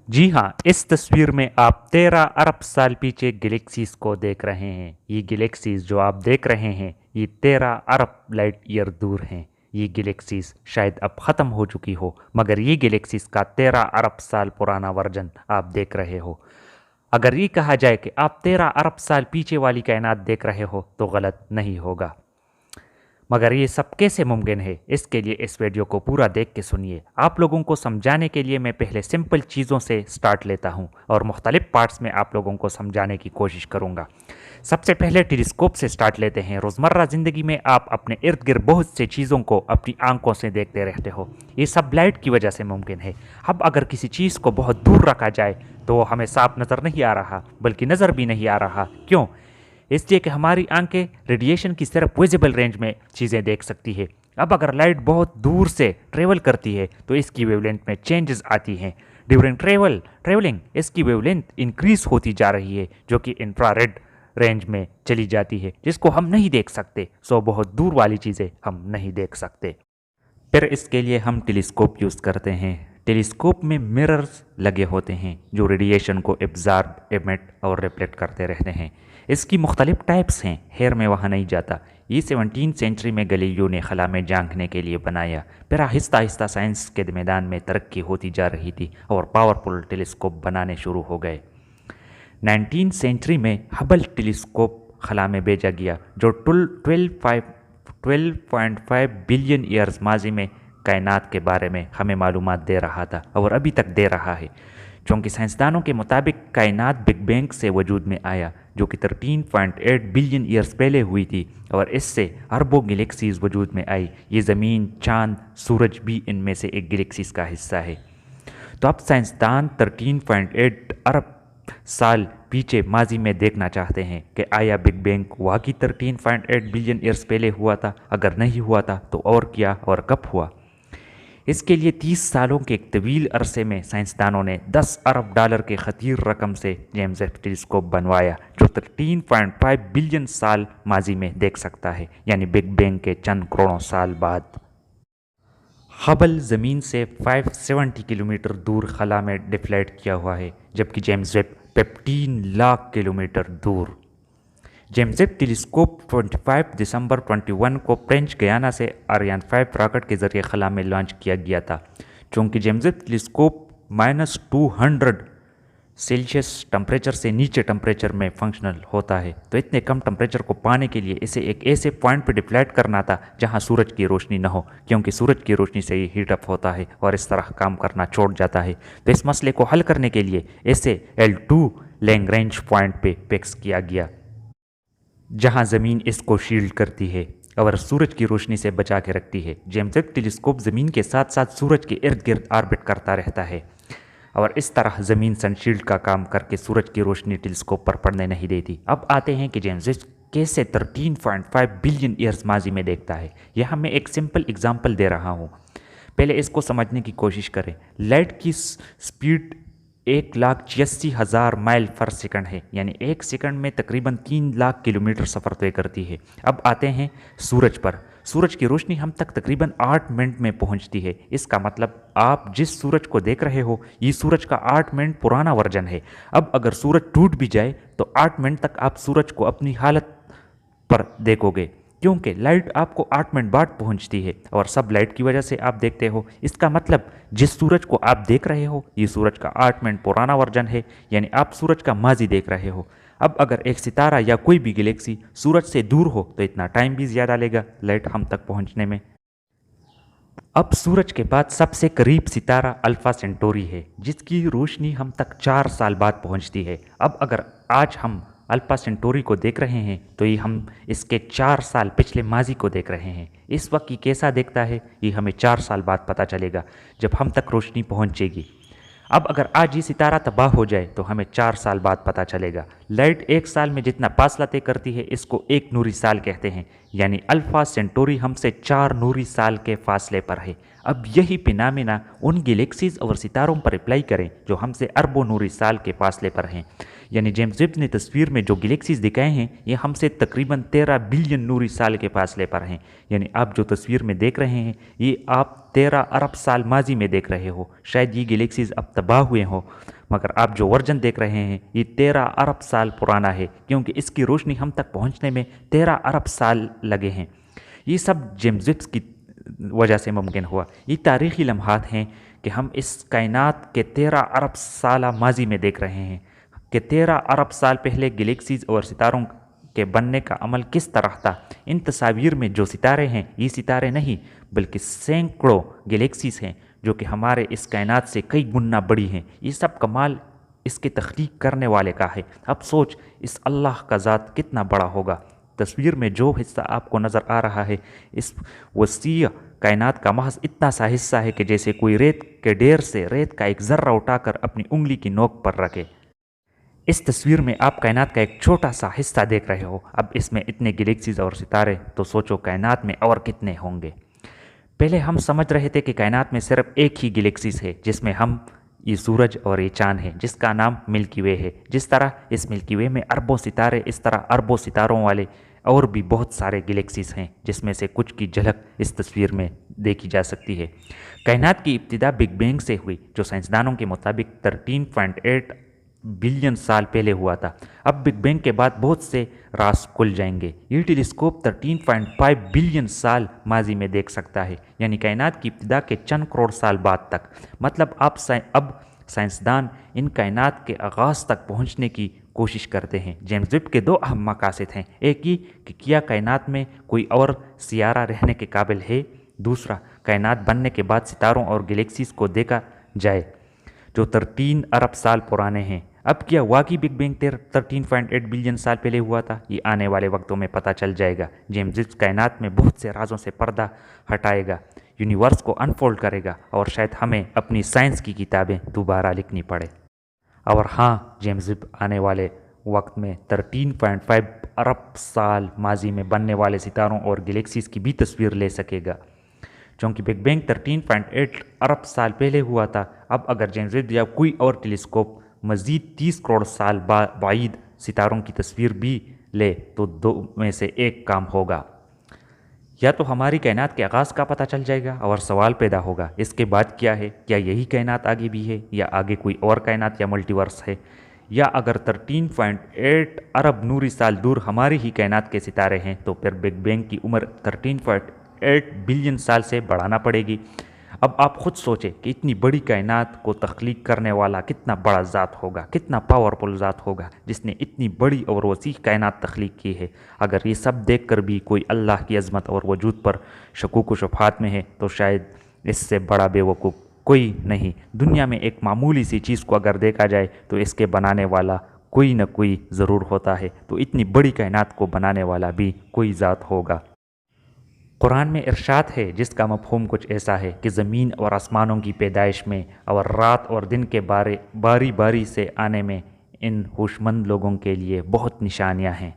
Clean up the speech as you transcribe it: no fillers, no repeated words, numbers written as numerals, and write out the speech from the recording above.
जी हाँ, इस तस्वीर में आप 13 अरब साल पीछे गैलेक्सीज को देख रहे हैं। ये गैलेक्सीज जो आप देख रहे हैं, ये 13 अरब लाइट ईयर दूर हैं। ये गैलेक्सीज शायद अब ख़त्म हो चुकी हो, मगर ये गैलेक्सीज का 13 अरब साल पुराना वर्जन आप देख रहे हो। अगर ये कहा जाए कि आप 13 अरब साल पीछे वाली कायनात देख रहे हो, तो गलत नहीं होगा। मगर ये सब कैसे मुमकिन है, इसके लिए इस वीडियो को पूरा देख के सुनिए। आप लोगों को समझाने के लिए मैं पहले सिंपल चीज़ों से स्टार्ट लेता हूँ और मुख्तलिफ पार्ट्स में आप लोगों को समझाने की कोशिश करूँगा। सबसे पहले टेलीस्कोप से स्टार्ट लेते हैं। रोज़मर्रा ज़िंदगी में आप अपने इर्द गिर्द बहुत से चीज़ों को अपनी आंखों से देखते रहते हो। ये सब लाइट की वजह से मुमकिन है। अब अगर किसी चीज़ को बहुत दूर रखा जाए तो वो हमें साफ नज़र नहीं आ रहा, बल्कि नज़र भी नहीं आ रहा। क्यों? इसलिए कि हमारी आंखें रेडिएशन की सिर्फ विजिबल रेंज में चीज़ें देख सकती है। अब अगर लाइट बहुत दूर से ट्रेवल करती है तो इसकी वेवलेंथ में चेंजेस आती हैं। ड्यूरिंग ट्रेवलिंग इसकी वेवलेंथ इंक्रीज होती जा रही है, जो कि इंफ्रारेड रेंज में चली जाती है, जिसको हम नहीं देख सकते। सो बहुत दूर वाली चीज़ें हम नहीं देख सकते। फिर इसके लिए हम टेलीस्कोप यूज़ करते हैं। टेलीस्कोप में मिरर्स लगे होते हैं जो रेडिएशन को एब्जॉर्ब, एमिट और रिफ्लेक्ट करते रहते हैं। इसकी मुख्तलिफ टाइप्स हैं, हेयर में वहाँ नहीं जाता। ये 17वीं सेंचुरी में गैलीलियो ने खला में झांकने के लिए बनाया। फिर आहिस्ता आहिस्ता साइंस के मैदान में तरक्की होती जा रही थी और पावरफुल टेलीस्कोप बनाने शुरू हो गए। 19वीं सेंचुरी में हबल टेलीस्कोप खला में भेजा गया, जो 12.5 बिलियन ईयर्स माजी में कायनात के बारे में हमें मालूमात दे रहा था और अभी तक दे रहा है। चूँकि साइंसदानों के मुताबिक कायनात बिग बैंग से वजूद में आया, जो कि 13.8 बिलियन ईयर्स पहले हुई थी, और इससे अरबों गैलेक्सीज वजूद में आई। ये ज़मीन, चाँद, सूरज भी इनमें से एक गैलेक्सीज का हिस्सा है। तो अब साइंसदान 13.8 अरब साल पीछे माजी में देखना चाहते हैं कि आया बिग बैंग वाकई 13.8 बिलियन ईयर्स पहले हुआ था। अगर नहीं हुआ था तो और क्या और कब हुआ। इसके लिए 30 सालों के एक तवील अरसे में साइंसदानों ने 10 अरब डॉलर के खतीर रकम से जेम्स वेब टेलीस्कोप बनवाया, जो 13.5 बिलियन साल माजी में देख सकता है, यानी बिग बैंग के चंद करोड़ों साल बाद। हबल ज़मीन से 570 किलोमीटर दूर खला में डिफ्लेक्ट किया हुआ है, जबकि जेम्स वेब 15 लाख किलोमीटर दूर। जेम्स वेब टेलीस्कोप 25 दिसंबर 21 को फ्रेंच गयाना से आर्यन 5 रॉकेट के जरिए खला में लॉन्च किया गया था। चूँकि James Webb telescope -200 Celsius temperature से नीचे टेम्परेचर में फंक्शनल होता है, तो इतने कम टेम्परेचर को पाने के लिए इसे एक ऐसे पॉइंट पर डिफ्लेक्ट करना था जहां सूरज की रोशनी न हो, क्योंकि सूरज की रोशनी से ही हीट अप होता है और इस तरह काम करना छोड़ जाता है। तो इस मसले को हल करने के लिए इसे L2 लैग्रैंज पॉइंट पे फिक्स किया गया, जहां ज़मीन इसको शील्ड करती है और सूरज की रोशनी से बचा के रखती है। जेम्स वेब टेलीस्कोप ज़मीन के साथ साथ सूरज के इर्द गिर्द ऑर्बिट करता रहता है और इस तरह ज़मीन सनशील्ड का काम करके सूरज की रोशनी टेलीस्कोप पर पड़ने नहीं देती। अब आते हैं कि जेम्स वेब कैसे 13.5 बिलियन ईयर्स माजी में देखता है। यहाँ मैं एक सिंपल एग्जांपल दे रहा हूँ, पहले इसको समझने की कोशिश करें। लाइट की स्पीड 1,86,000 माइल पर सेकंड है, यानी एक सेकंड में तकरीबन 3 लाख किलोमीटर सफ़र तय करती है। अब आते हैं सूरज पर। सूरज की रोशनी हम तक तकरीबन 8 मिनट में पहुंचती है। इसका मतलब आप जिस सूरज को देख रहे हो, ये सूरज का 8 मिनट पुराना वर्जन है। अब अगर सूरज टूट भी जाए तो 8 मिनट तक आप सूरज को अपनी हालत पर देखोगे, क्योंकि लाइट आपको 8 मिनट बाद पहुंचती है और सब लाइट की वजह से आप देखते हो। इसका मतलब जिस सूरज को आप देख रहे हो, ये सूरज का 8 मिनट पुराना वर्जन है, यानी आप सूरज का माजी देख रहे हो। अब अगर एक सितारा या कोई भी गैलेक्सी सूरज से दूर हो तो इतना टाइम भी ज़्यादा लेगा लाइट हम तक पहुंचने में। अब सूरज के बाद सबसे करीब सितारा अल्फा सेंटोरी है, जिसकी रोशनी हम तक 4 साल बाद पहुंचती है। अब अगर आज हम अल्फा सेंटोरी को देख रहे हैं तो ये हम इसके 4 साल पिछले माजी को देख रहे हैं। इस वक्त ये कैसा देखता है, ये हमें 4 साल बाद पता चलेगा जब हम तक रोशनी पहुंचेगी। अब अगर आज ये सितारा तबाह हो जाए तो हमें 4 साल बाद पता चलेगा। लाइट एक साल में जितना फासला तय करती है, इसको 1 नूरी साल कहते हैं, यानी अल्फा सेंटोरी हमसे 4 नूरी साल के फासले पर है। اب یہی فینامنا ان گلیکسیز اور ستاروں پر اپلائی کریں جو ہم سے اربوں نوری سال کے فاصلے پر ہیں. یعنی جیمز ویب نے تصویر میں جو گلیکسیز دکھائے ہیں یہ ہم سے تقریباً 13 بلین نوری سال کے فاصلے پر ہیں. یعنی آپ جو تصویر میں دیکھ رہے ہیں یہ آپ 13 ارب سال ماضی میں دیکھ رہے ہو. شاید یہ گلیکسیز اب تباہ ہوئے ہوں، مگر آپ جو ورژن دیکھ رہے ہیں یہ 13 ارب سال پرانا ہے، کیونکہ اس کی روشنی ہم تک پہنچنے میں 13 ارب سال لگے ہیں. یہ سب جیمز ویب کی وجہ سے ممکن ہوا. یہ تاریخی لمحات ہیں کہ ہم اس کائنات کے 13 ارب سالہ ماضی میں دیکھ رہے ہیں کہ 13 ارب سال پہلے گلیکسیز اور ستاروں کے بننے کا عمل کس طرح تھا. ان تصاویر میں جو ستارے ہیں یہ ستارے نہیں بلکہ سینکڑوں گلیکسیز ہیں جو کہ ہمارے اس کائنات سے کئی گنا بڑی ہیں. یہ سب کمال اس کے تخلیق کرنے والے کا ہے. اب سوچ اس اللہ کا ذات کتنا بڑا ہوگا. تصویر میں جو حصہ آپ کو نظر آ رہا ہے اس وسیع کائنات کا محض اتنا سا حصہ ہے کہ جیسے کوئی ریت کے ڈھیر سے ریت کا ایک ذرہ اٹھا کر اپنی انگلی کی نوک پر رکھے. اس تصویر میں آپ کائنات کا ایک چھوٹا سا حصہ دیکھ رہے ہو. اب اس میں اتنے گلیکسیز اور ستارے تو سوچو کائنات میں اور کتنے ہوں گے. پہلے ہم سمجھ رہے تھے کہ کائنات میں صرف ایک ہی گلیکسیز ہے جس میں ہم یہ سورج اور یہ چاند ہے جس کا نام ملکی وے ہے. جس طرح اس ملکی وے میں اربوں ستارے اس طرح اربوں ستاروں والے اور بھی بہت سارے گلیکسیز ہیں جس میں سے کچھ کی جھلک اس تصویر میں دیکھی جا سکتی ہے. کائنات کی ابتدا بگ بینگ سے ہوئی جو سائنسدانوں کے مطابق 13.8 بلین سال پہلے ہوا تھا. اب بگ بینگ کے بعد بہت سے راز کھل جائیں گے. یہ ٹیلیسکوپ 13.5 بلین سال ماضی میں دیکھ سکتا ہے، یعنی کائنات کی ابتدا کے چند کروڑ سال بعد تک. مطلب اب سائنسدان ان کائنات کے آغاز تک پہنچنے کی کوشش کرتے ہیں. جیمز ویب کے دو اہم مقاصد ہیں. ایک یہ کہ کیا کائنات میں کوئی اور سیارہ رہنے کے قابل ہے. دوسرا کائنات بننے کے بعد ستاروں اور گلیکسیز کو دیکھا جائے جو 13 ارب سال پرانے ہیں. اب کیا واقعی بگ بینگ 13.8 بلین سال پہلے ہوا تھا؟ یہ آنے والے وقتوں میں پتہ چل جائے گا. جیمز ویب کائنات میں بہت سے رازوں سے پردہ ہٹائے گا، یونیورس کو انفولڈ کرے گا اور شاید ہمیں اپنی سائنس کی کتابیں دوبارہ لکھنی پڑے. اور ہاں جیمز ویب آنے والے وقت میں 13.5 ارب سال ماضی میں بننے والے ستاروں اور گلیکسیز کی بھی تصویر لے سکے گا. چونکہ بگ بینگ 13.8 ارب سال پہلے ہوا تھا. اب اگر جیمز ویب یا کوئی اور ٹیلیسکوپ مزید 30 کروڑ سال بعید ستاروں کی تصویر بھی لے تو دو میں سے ایک کام ہوگا. یا تو ہماری کائنات کے آغاز کا پتہ چل جائے گا اور سوال پیدا ہوگا اس کے بعد کیا ہے. کیا یہی کائنات آگے بھی ہے یا آگے کوئی اور کائنات یا ملٹی ورس ہے؟ یا اگر 13.8 ارب نوری سال دور ہماری ہی کائنات کے ستارے ہیں تو پھر بگ بینگ کی عمر 13.8 بلین سال سے بڑھانا پڑے گی. اب آپ خود سوچیں کہ اتنی بڑی کائنات کو تخلیق کرنے والا کتنا بڑا ذات ہوگا، کتنا پاورفل ذات ہوگا جس نے اتنی بڑی اور وسیع کائنات تخلیق کی ہے. اگر یہ سب دیکھ کر بھی کوئی اللہ کی عظمت اور وجود پر شکوک و شبہات میں ہے تو شاید اس سے بڑا بے وقوف کوئی نہیں. دنیا میں ایک معمولی سی چیز کو اگر دیکھا جائے تو اس کے بنانے والا کوئی نہ کوئی ضرور ہوتا ہے، تو اتنی بڑی کائنات کو بنانے والا بھی کوئی ذات ہوگا. قرآن میں ارشاد ہے جس کا مفہوم کچھ ایسا ہے کہ زمین اور آسمانوں کی پیدائش میں اور رات اور دن کے باری باری سے آنے میں ان ہوش مند لوگوں کے لیے بہت نشانیاں ہیں.